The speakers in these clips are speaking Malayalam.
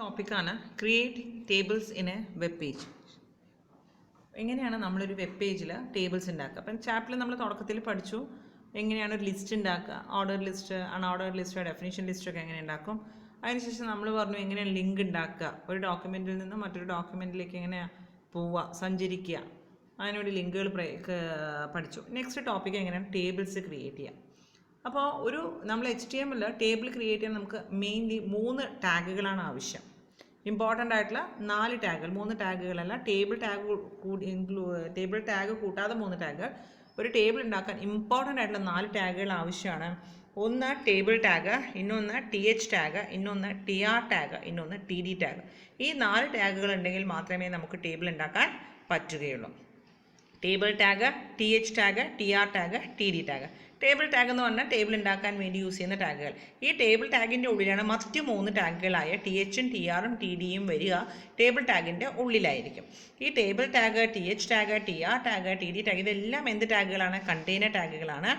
ടോപ്പിക്കാണ് create tables in A web page. എങ്ങനെയാണ് നമ്മളൊരു വെബ് പേജിൽ ടേബിൾസ് ഉണ്ടാക്കുക. അപ്പം ചാപ്റ്ററിൽ നമ്മൾ തുടക്കത്തിൽ പഠിച്ചു എങ്ങനെയാണ് ഒരു ലിസ്റ്റ് ഉണ്ടാക്കുക, order list, unorder list, definition ലിസ്റ്റൊക്കെ എങ്ങനെ ഉണ്ടാക്കും. അതിനുശേഷം നമ്മൾ പറഞ്ഞു എങ്ങനെയാണ് ലിങ്ക് ഉണ്ടാക്കുക, ഒരു ഡോക്യുമെൻറ്റിൽ നിന്ന് മറ്റൊരു ഡോക്യുമെൻറ്റിലേക്ക് എങ്ങനെ പോവുക, സഞ്ചരിക്കുക, അതിനുവേണ്ടി ലിങ്കുകൾ പഠിച്ചു. നെക്സ്റ്റ് ടോപ്പിക്ക് എങ്ങനെയാണ് ടേബിൾസ് ക്രിയേറ്റ് ചെയ്യുക. അപ്പോൾ നമ്മൾ HTML ടേബിൾ ക്രിയേറ്റ് ചെയ്യാൻ നമുക്ക് മെയിൻലി 3 ടാഗുകളാണ് ആവശ്യം. ഇമ്പോർട്ടൻ്റ് ആയിട്ടുള്ള 4 ടാഗുകൾ, 3 ടാഗുകളല്ല, ടേബിൾ ടാഗ് കൂട്ടാതെ 3 ടാഗുകൾ. ഒരു ടേബിൾ ഉണ്ടാക്കാൻ ഇമ്പോർട്ടൻ്റ് ആയിട്ടുള്ള 4 ടാഗുകൾ ആവശ്യമാണ്. ഒന്ന് ടേബിൾ ടാഗ്, ഇന്നൊന്ന് TH ടാഗ്, ഇന്നൊന്ന് TR ടാഗ്, ഇന്നൊന്ന് TD ടാഗ്. ഈ 4 ടാഗുകൾ ഉണ്ടെങ്കിൽ മാത്രമേ നമുക്ക് ടേബിൾ ഉണ്ടാക്കാൻ പറ്റുകയുള്ളൂ. Table tag, TH tag, TR tag, TD tag. Table tag എന്ന് പറഞ്ഞാൽ ടേബിൾ ഉണ്ടാക്കാൻ വേണ്ടി യൂസ് ചെയ്യുന്ന ടാഗുകൾ. ഈ ടേബിൾ ടാഗിൻ്റെ ഉള്ളിലാണ് മറ്റ് 3 ടാഗുകളായ TH ഉം TR ഉം TD യും വരിക. ടേബിൾ ടാഗിൻ്റെ ഉള്ളിലായിരിക്കും. ഈ table tag, TH tag, TR tag, TD tag ഇതെല്ലാം എന്ത് ടാഗുകളാണ്? കണ്ടെയ്നർ ടാഗുകളാണ്.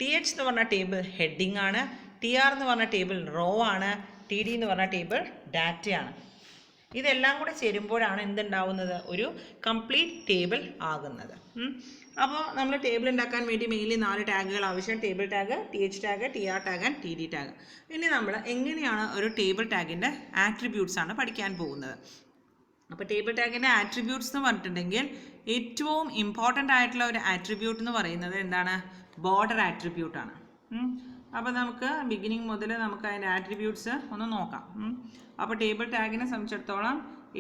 TH എന്ന് പറഞ്ഞാൽ ടേബിൾ ഹെഡിങ് ആണ്, TR എന്ന് പറഞ്ഞാൽ ടേബിൾ റോ ആണ്, TD എന്ന് പറഞ്ഞാൽ ടേബിൾ ഡാറ്റയാണ്. ഇതെല്ലാം കൂടെ ചേരുമ്പോഴാണ് എന്തുണ്ടാവുന്നത്? ഒരു കംപ്ലീറ്റ് ടേബിൾ ആകുന്നത്. അപ്പോൾ നമ്മൾ ടേബിൾ ഉണ്ടാക്കാൻ വേണ്ടി മെയിൻലി 4 ടാഗുകൾ ആവശ്യം. Table tag, TH tag, TR tag and TD tag. ഇനി നമ്മൾ എങ്ങനെയാണ് ഒരു ടേബിൾ ടാഗിൻ്റെ ആട്രിബ്യൂട്ട്സ് ആണ് പഠിക്കാൻ പോകുന്നത്. അപ്പോൾ ടേബിൾ ടാഗിൻ്റെ ആട്രിബ്യൂട്ട്സ് എന്ന് പറഞ്ഞിട്ടുണ്ടെങ്കിൽ ഏറ്റവും ഇമ്പോർട്ടൻ്റ് ആയിട്ടുള്ള ഒരു ആട്രിബ്യൂട്ട് എന്ന് പറയുന്നത് എന്താണ്? ബോർഡർ ആട്രിബ്യൂട്ടാണ്. അപ്പോൾ നമുക്ക് ബിഗിനിങ് മുതൽ നമുക്ക് അതിൻ്റെ ആട്രിബ്യൂട്ട്സ് ഒന്ന് നോക്കാം. അപ്പോൾ ടേബിൾ ടാഗിനെ സംബന്ധിച്ചിടത്തോളം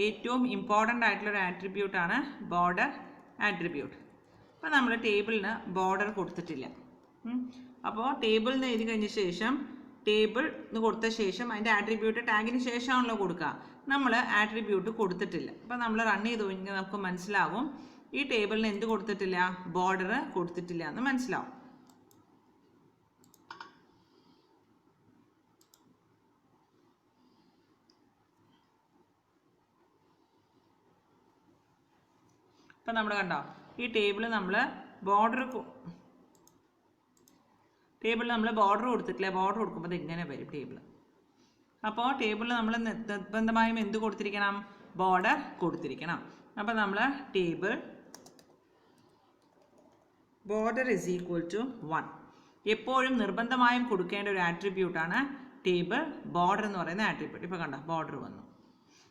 ഏറ്റവും ഇമ്പോർട്ടൻ്റ് ആയിട്ടുള്ളൊരു ആട്രിബ്യൂട്ടാണ് ബോർഡർ ആട്രിബ്യൂട്ട്. അപ്പോൾ നമ്മൾ ടേബിളിന് ബോർഡർ കൊടുത്തിട്ടില്ല. അപ്പോൾ ടേബിളിന് എഴുതി കഴിഞ്ഞ ശേഷം ടേബിൾ എന്ന് കൊടുത്ത ശേഷം അതിൻ്റെ ആട്രിബ്യൂട്ട് ടാഗിന് ശേഷമാണല്ലോ കൊടുക്കുക. നമ്മൾ ആട്രിബ്യൂട്ട് കൊടുത്തിട്ടില്ല. അപ്പോൾ നമ്മൾ റൺ ചെയ്ത് കഴിഞ്ഞാൽ നമുക്ക് മനസ്സിലാവും ഈ ടേബിളിന് എന്ത് കൊടുത്തിട്ടില്ല? ബോർഡർ കൊടുത്തിട്ടില്ല എന്ന് മനസ്സിലാവും. ഇപ്പം നമ്മൾ കണ്ടോ ഈ ടേബിൾ നമ്മൾ ബോർഡർ കൊടുത്തിട്ടില്ല. ബോർഡർ കൊടുക്കുമ്പോൾ ഇത് ഇങ്ങനെ വരും ടേബിൾ. അപ്പോൾ ടേബിളിൽ നമ്മൾ നിർബന്ധമായും എന്ത് കൊടുത്തിരിക്കണം? ബോർഡർ കൊടുത്തിരിക്കണം. അപ്പോൾ നമ്മൾ table border is equal to 1 എപ്പോഴും നിർബന്ധമായും കൊടുക്കേണ്ട ഒരു ആട്രിബ്യൂട്ടാണ് ടേബിൾ ബോർഡർ എന്ന് പറയുന്ന ആട്രിബ്യൂട്ട്. ഇപ്പോൾ കണ്ടോ ബോർഡർ വന്നു.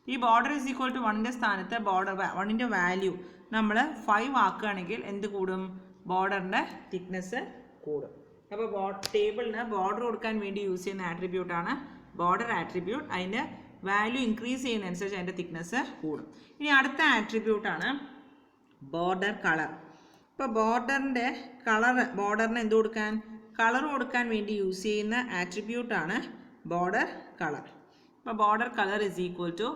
ഈ ബോർഡർ ഇസ് ഈക്വൽ ടു 1ൻ്റെ സ്ഥാനത്ത് ബോർഡർ 1ൻ്റെ വാല്യൂ നമ്മൾ 5 ആക്കുകയാണെങ്കിൽ എന്ത് കൂടും? ബോർഡറിൻ്റെ തിക്നെസ് കൂടും. അപ്പോൾ ടേബിളിന് ബോർഡർ കൊടുക്കാൻ വേണ്ടി യൂസ് ചെയ്യുന്ന ആട്രിബ്യൂട്ടാണ് ബോർഡർ ആട്രിബ്യൂട്ട്. അതിൻ്റെ വാല്യൂ ഇൻക്രീസ് ചെയ്യുന്നതനുസരിച്ച് അതിൻ്റെ തിക്നെസ് കൂടും. ഇനി അടുത്ത ആട്രിബ്യൂട്ടാണ് ബോർഡർ കളർ. ഇപ്പോൾ ബോർഡറിൻ്റെ ബോർഡറിന് എന്ത് കൊടുക്കാൻ? കളർ കൊടുക്കാൻ വേണ്ടി യൂസ് ചെയ്യുന്ന ആട്രിബ്യൂട്ടാണ് ബോർഡർ കളർ. അപ്പോൾ border colour is equal to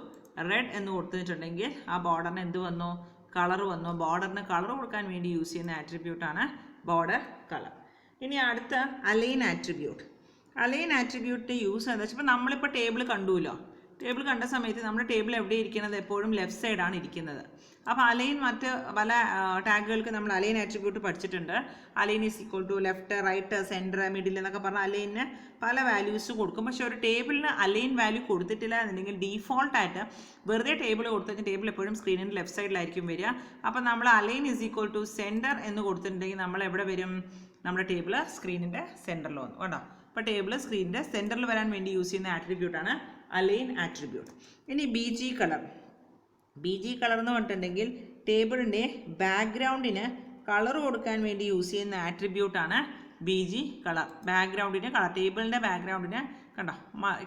red എന്ന് കൊടുത്തിട്ടുണ്ടെങ്കിൽ ആ ബോർഡറിന് എന്ത് വന്നു? കളർ വന്നു. ബോർഡറിന് കളർ കൊടുക്കാൻ വേണ്ടി യൂസ് ചെയ്യുന്ന ആട്രിബ്യൂട്ടാണ് ബോർഡർ കളർ. ഇനി അടുത്ത align attribute. Align attribute use എന്താ വെച്ചാൽ ഇപ്പോൾ നമ്മളിപ്പോൾ ടേബിൾ കണ്ടുല്ലോ. ടേബിൾ കണ്ട സമയത്ത് നമ്മുടെ ടേബിൾ എവിടെ ഇരിക്കുന്നത്? എപ്പോഴും ലെഫ്റ്റ് സൈഡാണ് ഇരിക്കുന്നത്. അപ്പോൾ അലൈൻ മറ്റ് പല ടാഗുകൾക്ക് നമ്മൾ അലൈൻ ആട്രിബ്യൂട്ട് പഠിച്ചിട്ടുണ്ട്. Align is equal to left, right, centre, middle എന്നൊക്കെ പറഞ്ഞാൽ അലൈനിന് പല വാല്യൂസ് കൊടുക്കും. പക്ഷേ ഒരു ടേബിളിന് അലൈൻ വാല്യൂ കൊടുത്തിട്ടില്ല എന്നുണ്ടെങ്കിൽ ഡീഫോൾട്ടായിട്ട് വെറുതെ ടേബിൾ കൊടുത്തു കഴിഞ്ഞാൽ ടേബിൾ എപ്പോഴും സ്ക്രീനിൻ്റെ ലെഫ്റ്റ് സൈഡിലായിരിക്കും വരിക. അപ്പോൾ നമ്മൾ align is equal to centre എന്ന് കൊടുത്തിട്ടുണ്ടെങ്കിൽ നമ്മൾ എവിടെ വരും? നമ്മുടെ ടേബിൾ സ്ക്രീനിൻ്റെ സെൻറ്ററിൽ വന്നു കേട്ടോ. അപ്പോൾ ടേബിൾ സ്ക്രീനിൻ്റെ സെൻറ്ററിൽ വരാൻ വേണ്ടി യൂസ് ചെയ്യുന്ന ആട്രിബ്യൂട്ടാണ് അലൈൻ ആട്രിബ്യൂട്ട്. ഇനി BG കളർ. BG കളർ എന്ന് പറഞ്ഞിട്ടുണ്ടെങ്കിൽ ടേബിളിൻ്റെ ബാക്ക്ഗ്രൗണ്ടിന് കളർ കൊടുക്കാൻ വേണ്ടി യൂസ് ചെയ്യുന്ന ആട്രിബ്യൂട്ടാണ് BG കളർ. ബാക്ക്ഗ്രൗണ്ടിന് കളർ, ടേബിളിൻ്റെ ബാക്ക്ഗ്രൗണ്ടിന് കണ്ടോ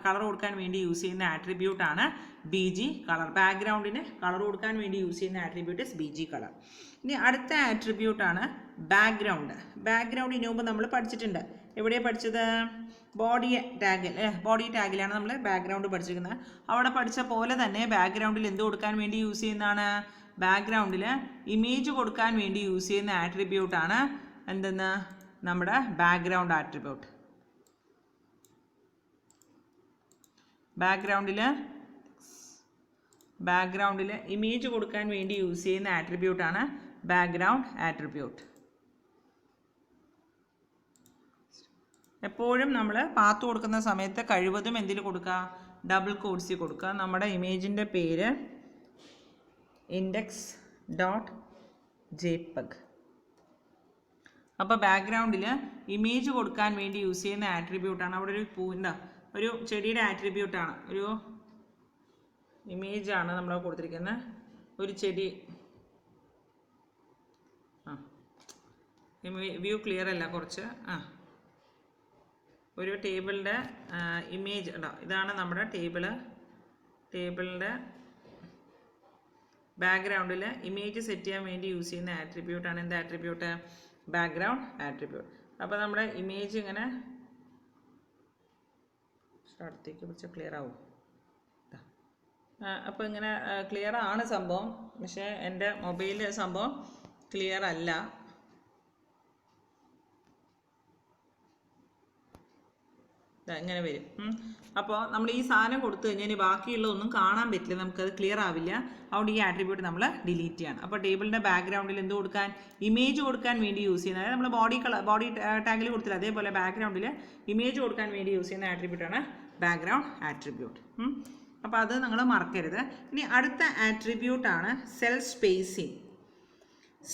കളർ കൊടുക്കാൻ വേണ്ടി യൂസ് ചെയ്യുന്ന ആട്രിബ്യൂട്ടാണ് BG കളർ. ബാക്ക്ഗ്രൗണ്ടിന് കളർ കൊടുക്കാൻ വേണ്ടി യൂസ് ചെയ്യുന്ന ആട്രിബ്യൂട്ട് ഇസ് BG കളർ. ഇനി അടുത്ത ആട്രിബ്യൂട്ടാണ് ബാക്ക്ഗ്രൗണ്ട്. ബാക്ക്ഗ്രൗണ്ട് ഇതിനു മുമ്പ് നമ്മൾ പഠിച്ചിട്ടുണ്ട്. എവിടെയാണ് പഠിച്ചത്? ബോഡി ടാഗിലാണ് നമ്മൾ ബാക്ക്ഗ്രൗണ്ട് പഠിച്ചിരിക്കുന്നത്. അവിടെ പഠിച്ച പോലെ തന്നെ ബാക്ക്ഗ്രൗണ്ടിൽ എന്ത് കൊടുക്കാൻ വേണ്ടി യൂസ് ചെയ്യുന്നതാണ്? ബാക്ക്ഗ്രൗണ്ടിൽ ഇമേജ് കൊടുക്കാൻ വേണ്ടി യൂസ് ചെയ്യുന്ന ആട്രിബ്യൂട്ടാണ് എന്തെന്ന്? നമ്മുടെ ബാക്ക്ഗ്രൗണ്ട് ആട്രിബ്യൂട്ട്. ബാക്ക്ഗ്രൗണ്ടിൽ ഇമേജ് കൊടുക്കാൻ വേണ്ടി യൂസ് ചെയ്യുന്ന ആട്രിബ്യൂട്ടാണ് ബാക്ക്ഗ്രൗണ്ട് ആട്രിബ്യൂട്ട്. എപ്പോഴും നമ്മൾ പാത്ത് കൊടുക്കുന്ന സമയത്ത് കഴിവതും എന്തിൽ കൊടുക്കുക? ഡബിൾ കോഡ്സിൽ കൊടുക്കുക. നമ്മുടെ ഇമേജിൻ്റെ പേര് index.jpg. അപ്പോൾ ബാക്ക്ഗ്രൗണ്ടിൽ ഇമേജ് കൊടുക്കാൻ വേണ്ടി യൂസ് ചെയ്യുന്ന ആട്രിബ്യൂട്ടാണ്. അവിടെ ഒരു പൂവിൻ്റെ ഒരു ചെടിയുടെ ആട്രിബ്യൂട്ടാണ്, ഒരു ഇമേജാണ് നമ്മൾ കൊടുത്തിരിക്കുന്നത്. ഒരു ചെടി, വ്യൂ ക്ലിയർ അല്ല കുറച്ച്. ഒരു ടേബിളിൻ്റെ ഇമേജ് ഉണ്ടോ, ഇതാണ് നമ്മുടെ ടേബിളിൻ്റെ ബാക്ക്ഗ്രൗണ്ടിൽ ഇമേജ് സെറ്റ് ചെയ്യാൻ വേണ്ടി യൂസ് ചെയ്യുന്ന ആട്രിബ്യൂട്ടാണ്. എന്ത് ആട്രിബ്യൂട്ട്? Background attribute. അപ്പോൾ നമ്മുടെ ഇമേജ് ഇങ്ങനെ അടുത്തേക്ക് പിടിച്ചാൽ ക്ലിയർ ആവും. അപ്പോൾ ഇങ്ങനെ ക്ലിയർ ആണ് സംഭവം, പക്ഷേ എൻ്റെ മൊബൈലിൽ സംഭവം ക്ലിയർ അല്ല. ഇങ്ങനെ വരും. അപ്പോൾ നമ്മൾ ഈ സാധനം കൊടുത്തു കഴിഞ്ഞാൽ ബാക്കിയുള്ളതൊന്നും കാണാൻ പറ്റില്ല, നമുക്കത് ക്ലിയർ ആവില്ല. അതുകൊണ്ട് ഈ ആട്രിബ്യൂട്ട് നമ്മൾ ഡിലീറ്റ് ചെയ്യണം. അപ്പോൾ ടേബിളിൻ്റെ ബാക്ക്ഗ്രൗണ്ടിൽ എന്ത് കൊടുക്കാൻ? ഇമേജ് കൊടുക്കാൻ വേണ്ടി യൂസ് ചെയ്യുന്നത്, അതായത് നമ്മൾ ബോഡി ടാഗിൽ കൊടുത്തില്ല, അതേപോലെ ബാക്ക്ഗ്രൗണ്ടിൽ ഇമേജ് കൊടുക്കാൻ വേണ്ടി യൂസ് ചെയ്യുന്ന ആട്രിബ്യൂട്ടാണ് ബാക്ക്ഗ്രൗണ്ട് ആട്രിബ്യൂട്ട്. അപ്പോൾ അത് നിങ്ങൾ മറക്കരുത്. ഇനി അടുത്ത ആട്രിബ്യൂട്ടാണ് സെൽ സ്പേസിങ്.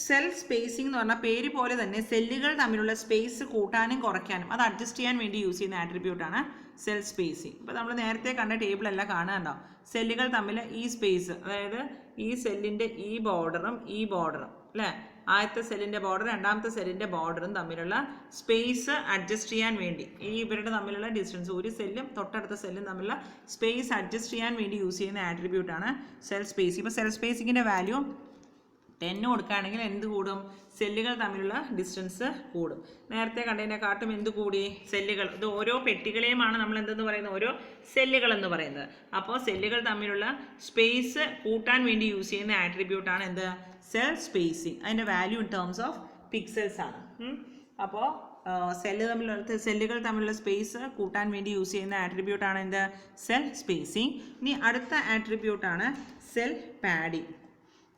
സെൽ സ്പേസിംഗ് എന്ന് പറഞ്ഞാൽ പേര് പോലെ തന്നെ സെല്ലുകൾ തമ്മിലുള്ള സ്പേസ് കൂട്ടാനും കുറയ്ക്കാനും അത് അഡ്ജസ്റ്റ് ചെയ്യാൻ വേണ്ടി യൂസ് ചെയ്യുന്ന ആട്രിബ്യൂട്ടാണ് സെൽ സ്പേസിംഗ്. ഇപ്പോൾ നമ്മൾ നേരത്തെ കണ്ട ടേബിളല്ല കാണുകയുണ്ടോ, സെല്ലുകൾ തമ്മിൽ ഈ സ്പേസ്, അതായത് ഈ സെല്ലിൻ്റെ ഈ ബോർഡറും അല്ലേ, ആദ്യത്തെ സെല്ലിൻ്റെ ബോർഡർ രണ്ടാമത്തെ സെല്ലിൻ്റെ ബോർഡറും തമ്മിലുള്ള സ്പേസ് അഡ്ജസ്റ്റ് ചെയ്യാൻ വേണ്ടി, ഈ ഇവരുടെ തമ്മിലുള്ള ഡിസ്റ്റൻസ്, ഒരു സെല്ലും തൊട്ടടുത്ത സെല്ലും തമ്മിലുള്ള സ്പേസ് അഡ്ജസ്റ്റ് ചെയ്യാൻ വേണ്ടി യൂസ് ചെയ്യുന്ന ആട്രിബ്യൂട്ടാണ് സെൽ സ്പേസിംഗ്. ഇപ്പോൾ സെൽ സ്പേസിങ്ങിൻ്റെ വാല്യൂ 10 കൊടുക്കുകയാണെങ്കിൽ എന്ത് കൂടും? സെല്ലുകൾ തമ്മിലുള്ള ഡിസ്റ്റൻസ് കൂടും. നേരത്തെ കണ്ടതിനെക്കാട്ടും എന്ത് കൂടി? സെല്ലുകൾ. ഇത് ഓരോ പെട്ടികളെയുമാണ് നമ്മൾ എന്തെന്ന് പറയുന്നത്? ഓരോ സെല്ലുകൾ എന്ന് പറയുന്നത്. അപ്പോൾ സെല്ലുകൾ തമ്മിലുള്ള സ്പേസ് കൂട്ടാൻ വേണ്ടി യൂസ് ചെയ്യുന്ന ആട്രിബ്യൂട്ടാണ് എന്ത്? Cell spacing. അതിൻ്റെ value in terms of pixels ആണ്. അപ്പോൾ സെല്ലുകൾ തമ്മിലുള്ള സ്പേസ് കൂട്ടാൻ വേണ്ടി യൂസ് ചെയ്യുന്ന ആട്രിബ്യൂട്ടാണ് എന്ത്? Cell spacing. ഇനി അടുത്ത ആട്രിബ്യൂട്ടാണ് സെൽ പാഡിങ്.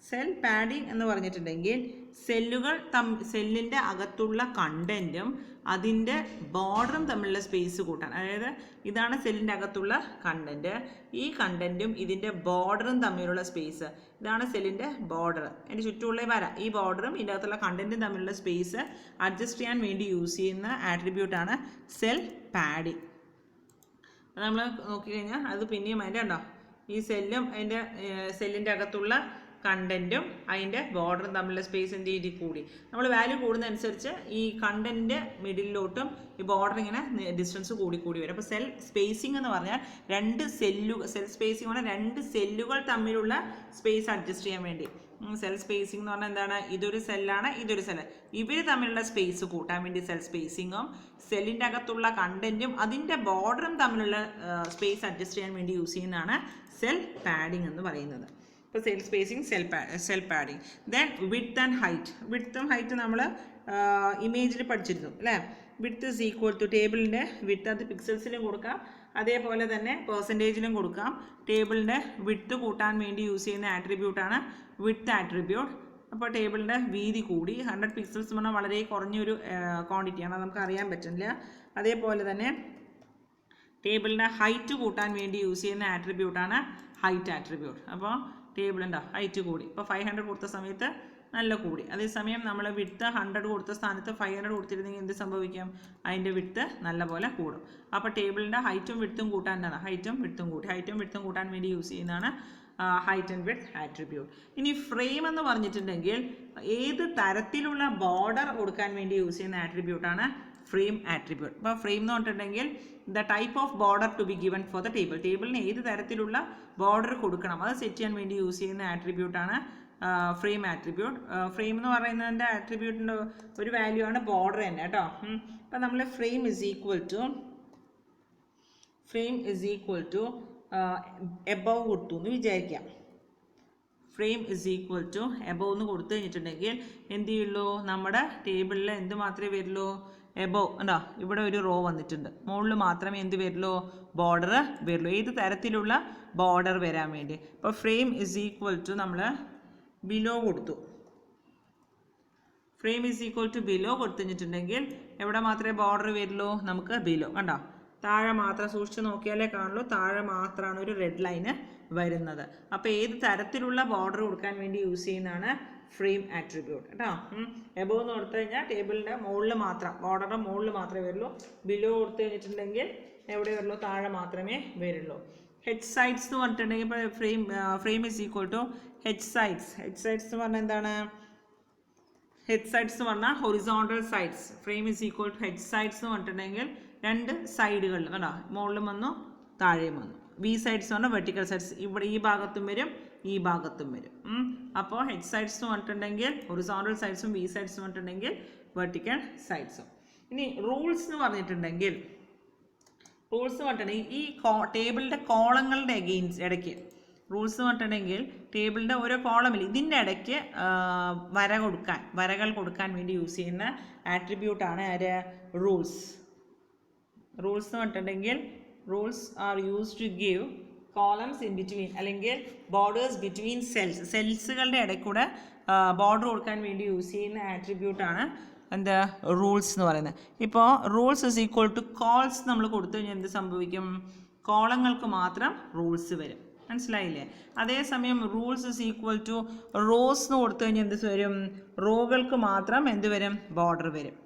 സെൽ പാഡിങ് എന്ന് പറഞ്ഞിട്ടുണ്ടെങ്കിൽ സെല്ലിൻ്റെ അകത്തുള്ള കണ്ടൻറ്റും അതിൻ്റെ ബോർഡറും തമ്മിലുള്ള സ്പേസ് കൂട്ടാൻ, അതായത് ഇതാണ് സെല്ലിൻ്റെ അകത്തുള്ള കണ്ടൻറ്റ്, ഈ കണ്ടൻറ്റും ഇതിൻ്റെ ബോർഡറും തമ്മിലുള്ള സ്പേസ്, ഇതാണ് സെല്ലിൻ്റെ ബോർഡർ, അതിൻ്റെ ചുറ്റുമുള്ള വര, ഈ ബോർഡറും ഇതിൻ്റെ അകത്തുള്ള കണ്ടൻറ്റും തമ്മിലുള്ള സ്പേസ് അഡ്ജസ്റ്റ് ചെയ്യാൻ വേണ്ടി യൂസ് ചെയ്യുന്ന ആട്രിബ്യൂട്ടാണ് സെൽ പാഡിങ്. നമ്മൾ നോക്കിക്കഴിഞ്ഞാൽ അത് പിന്നെയും അതിൻ്റെ ഉണ്ടോ, ഈ സെല്ലും അതിൻ്റെ സെല്ലിൻ്റെ അകത്തുള്ള കണ്ടൻറ്റും അതിൻ്റെ ബോർഡറും തമ്മിലുള്ള സ്പേസ് എന്ത് ചെയ്ത് കൂടി, നമ്മൾ വാല്യൂ കൂടുന്നതനുസരിച്ച് ഈ കണ്ടൻറ്റ് മിഡിലോട്ടും ഈ ബോർഡർ ഇങ്ങനെ ഡിസ്റ്റൻസ് കൂടി വരും. അപ്പോൾ സെൽ സ്പേസിംഗ് എന്ന് പറഞ്ഞാൽ സെൽ സ്പേസിംഗ് പറഞ്ഞാൽ രണ്ട് സെല്ലുകൾ തമ്മിലുള്ള സ്പേസ് അഡ്ജസ്റ്റ് ചെയ്യാൻ വേണ്ടി. സെൽ സ്പേസിംഗ് എന്ന് പറഞ്ഞാൽ എന്താണ്? ഇതൊരു സെല്ലാണ്, ഇതൊരു സെല്ല്, ഇവർ തമ്മിലുള്ള സ്പേസ് കൂട്ടാൻ വേണ്ടി സെൽ സ്പേസിങ്ങും സെല്ലിൻ്റെ അകത്തുള്ള കണ്ടൻറ്റും അതിൻ്റെ ബോർഡറും തമ്മിലുള്ള സ്പേസ് അഡ്ജസ്റ്റ് ചെയ്യാൻ വേണ്ടി യൂസ് ചെയ്യുന്നതാണ് സെൽ പാഡിംഗ് എന്ന് പറയുന്നത്. ഇപ്പോൾ cell spacing, cell padding. Then width and height. വിഡ്ത്തും ഹൈറ്റ് നമ്മൾ ഇമേജിൽ പഠിച്ചിരുന്നു അല്ലേ. വിഡ്ത്ത് ഈസ് ഈക്വൽ ടു ടേബിളിൻ്റെ വിഡ്ത്ത്, അത് പിക്സൽസിലും കൊടുക്കാം, അതേപോലെ തന്നെ പെർസെൻറ്റേജിലും കൊടുക്കാം. ടേബിളിൻ്റെ വിഡ്ത്ത് കൂട്ടാൻ വേണ്ടി യൂസ് ചെയ്യുന്ന ആട്രിബ്യൂട്ടാണ് വിഡ്ത്ത് ആട്രിബ്യൂട്ട്. അപ്പോൾ ടേബിളിൻ്റെ വീതി കൂടി, 100 പിക്സൽസ് പറഞ്ഞാൽ വളരെ കുറഞ്ഞൊരു ക്വാണ്ടിറ്റിയാണ്, അത് നമുക്ക് അറിയാൻ പറ്റില്ല. അതേപോലെ തന്നെ ടേബിളിൻ്റെ ഹൈറ്റ് കൂട്ടാൻ വേണ്ടി യൂസ് ചെയ്യുന്ന ആട്രിബ്യൂട്ടാണ് ഹൈറ്റ് ആട്രിബ്യൂട്ട്. അപ്പോൾ ടേബിളിൻ്റെ ഹൈറ്റ് കൂടി, ഇപ്പോൾ 500 കൊടുത്ത സമയത്ത് നല്ല കൂടി, അതേസമയം നമ്മൾ വിഡ്ത്ത് 100 കൊടുത്ത സ്ഥാനത്ത് 500 കൊടുത്തിരുന്നെങ്കിൽ എന്ത് സംഭവിക്കും? അതിൻ്റെ വിഡ്ത്ത് നല്ലപോലെ കൂടും. അപ്പോൾ ടേബിളിൻ്റെ ഹൈറ്റും വിഡ്ത്തും കൂട്ടാൻ എന്താണ്? ഹൈറ്റും വിഡ്ത്തും കൂട്ടാൻ വേണ്ടി യൂസ് ചെയ്യുന്നതാണ് ഹൈറ്റ് ആൻഡ് വിഡ്ത്ത് ആട്രിബ്യൂട്ട്. ഇനി ഫ്രെയിം എന്ന് പറഞ്ഞിട്ടുണ്ടെങ്കിൽ ഏത് തരത്തിലുള്ള ബോർഡർ കൊടുക്കാൻ വേണ്ടി യൂസ് ചെയ്യുന്ന ആട്രിബ്യൂട്ടാണ് ഫ്രെയിം ആട്രിബ്യൂട്ട്. അപ്പോൾ ഫ്രെയിം എന്ന് പറഞ്ഞിട്ടുണ്ടെങ്കിൽ the type of border to be given for the table, ടേബിളിന് ഏത് തരത്തിലുള്ള ബോർഡർ കൊടുക്കണം അത് സെറ്റ് ചെയ്യാൻ വേണ്ടി യൂസ് ചെയ്യുന്ന ആട്രിബ്യൂട്ടാണ് ഫ്രെയിം ആട്രിബ്യൂട്ട്. ഫ്രെയിം എന്ന് പറയുന്നതിൻ്റെ ആട്രിബ്യൂട്ടിൻ്റെ ഒരു വാല്യൂ ആണ് ബോർഡർ തന്നെ കേട്ടോ. അപ്പം നമ്മൾ frame is equal to above കൊടുത്തു എന്ന് വിചാരിക്കാം. Frame is equal to above എന്ന് കൊടുത്തു കഴിഞ്ഞിട്ടുണ്ടെങ്കിൽ എന്ത് ചെയ്യുള്ളൂ? നമ്മുടെ ടേബിളിൽ എന്ത് മാത്രമേ വരുള്ളൂ? എബവ് ഉണ്ടോ, ഇവിടെ ഒരു റോ വന്നിട്ടുണ്ട്, മുകളിൽ മാത്രമേ എന്ത് വരുള്ളൂ? ബോർഡർ വരുള്ളൂ. ഏത് തരത്തിലുള്ള ബോർഡർ വരാൻ വേണ്ടി. ഇപ്പോൾ ഫ്രെയിം ഇസ് ഈക്വൽ ടു നമ്മൾ ബിലോ കൊടുത്തു. Frame is equal to below കൊടുത്തു കഴിഞ്ഞിട്ടുണ്ടെങ്കിൽ എവിടെ മാത്രമേ ബോർഡർ വരുള്ളൂ? നമുക്ക് ബിലോ കണ്ടോ, താഴെ മാത്രം സൂക്ഷിച്ച് നോക്കിയാലേ കാണുള്ളൂ, താഴെ മാത്രമാണ് ഒരു റെഡ് ലൈന് വരുന്നത്. അപ്പോൾ ഏത് തരത്തിലുള്ള ബോർഡർ കൊടുക്കാൻ വേണ്ടി യൂസ് ചെയ്യുന്നതാണ് ഫ്രെയിം ആട്രിബ്യൂട്ട് കേട്ടോ. എബോവ് എന്ന് കൊടുത്തു കഴിഞ്ഞാൽ ടേബിളിൻ്റെ മുകളിൽ മാത്രം, ബോർഡറിൻ്റെ മുകളിൽ മാത്രമേ വരുള്ളൂ. ബിലോ കൊടുത്തു കഴിഞ്ഞിട്ടുണ്ടെങ്കിൽ എവിടെ വരുള്ളൂ, താഴെ മാത്രമേ വരുള്ളൂ. ഹെഡ് സൈഡ്സ് എന്ന് പറഞ്ഞിട്ടുണ്ടെങ്കിൽ ഇപ്പോൾ frame is equal to head sides. Head sides എന്ന് പറഞ്ഞാൽ എന്താണ്? ഹെഡ് സൈഡ്സ് എന്ന് പറഞ്ഞാൽ horizontal sides. Frame is equal to head sides എന്ന് പറഞ്ഞിട്ടുണ്ടെങ്കിൽ രണ്ട് സൈഡുകളിൽ കണ്ടോ, മുകളിലും വന്നു താഴെയും വന്നു. വി സൈഡ്സ് പറഞ്ഞാൽ വെർട്ടിക്കൽ സൈഡ്സ്, ഇവിടെ ഈ ഭാഗത്തും വരും ഈ ഭാഗത്തും വരും. അപ്പോൾ ഹെഡ് സൈഡ്സ് എന്ന് പറഞ്ഞിട്ടുണ്ടെങ്കിൽ ഹൊറിസോണ്ടൽ സൈഡ്സും വി സൈഡ്സ് എന്ന് പറഞ്ഞിട്ടുണ്ടെങ്കിൽ വെർട്ടിക്കൽ സൈഡ്സും. ഇനി റൂൾസ് എന്ന് പറഞ്ഞിട്ടുണ്ടെങ്കിൽ ഈ ടേബിളിൻ്റെ കോളങ്ങളുടെ ഇടയ്ക്ക് റൂൾസ് എന്ന് പറഞ്ഞിട്ടുണ്ടെങ്കിൽ ടേബിളിൻ്റെ ഓരോ കോളമിൽ ഇതിൻ്റെ ഇടയ്ക്ക് വരകൾ കൊടുക്കാൻ വേണ്ടി യൂസ് ചെയ്യുന്ന ആട്രിബ്യൂട്ടാണ് റൂൾസ്. റൂൾസ് എന്ന് പറഞ്ഞിട്ടുണ്ടെങ്കിൽ rules are use to give columns in between അല്ലെങ്കിൽ ബോർഡേഴ്സ് ബിറ്റ്വീൻ സെൽസുകളുടെ ഇടയ്ക്ക് കൂടെ ബോർഡർ കൊടുക്കാൻ വേണ്ടി യൂസ് ചെയ്യുന്ന ആട്രിബ്യൂട്ടാണ് എന്താ റൂൾസ് എന്ന് പറയുന്നത്. ഇപ്പോൾ rules is equal to cols നമ്മൾ കൊടുത്തു കഴിഞ്ഞാൽ എന്ത് സംഭവിക്കും? കോളങ്ങൾക്ക് മാത്രം റൂൾസ് വരും, മനസ്സിലായില്ലേ? അതേസമയം rules is equal to rows എന്ന് കൊടുത്തു കഴിഞ്ഞാൽ എന്ത് വരും? റോകൾക്ക് മാത്രം എന്ത് വരും? ബോർഡർ വരും.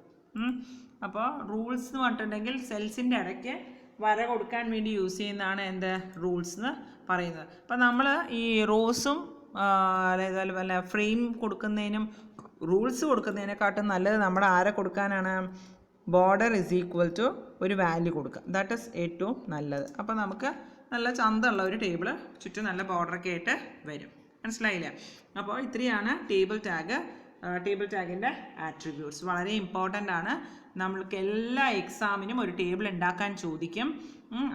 അപ്പോൾ റൂൾസ് എന്ന് പറഞ്ഞിട്ടുണ്ടെങ്കിൽ സെൽസിൻ്റെ ഇടയ്ക്ക് വര കൊടുക്കാൻ വേണ്ടി യൂസ് ചെയ്യുന്നതാണ് എന്ത് റൂൾസ് എന്ന് പറയുന്നത്. അപ്പം നമ്മൾ ഈ റോസും അതേപോലെ ഫ്രെയിം കൊടുക്കുന്നതിനും റൂൾസ് കൊടുക്കുന്നതിനെക്കാട്ടും നല്ലത് നമ്മുടെ ആരെ കൊടുക്കാനാണ്? ബോർഡർ ഇസ് ഈക്വൽ ടു ഒരു വാല്യൂ കൊടുക്കുക. ദാറ്റ് ഈസ് ഏറ്റവും നല്ലത്. അപ്പോൾ നമുക്ക് നല്ല ചന്തമുള്ള ഒരു ടേബിള് ചുറ്റും നല്ല ബോർഡറൊക്കെ ആയിട്ട് വരും, മനസ്സിലായില്ലേ? അപ്പോൾ ഇത്രയാണ് ടേബിൾ ടാഗിൻ്റെ ആട്രിബ്യൂട്ട്സ്. വളരെ ഇമ്പോർട്ടൻ്റ് ആണ്. നമ്മൾക്ക് എല്ലാ എക്സാമിനും ഒരു ടേബിൾ ഉണ്ടാക്കാൻ ചോദിക്കും.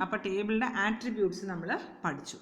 അപ്പോൾ ടേബിളിൻ്റെ ആട്രിബ്യൂട്ട്സ് നമ്മൾ പഠിച്ചു.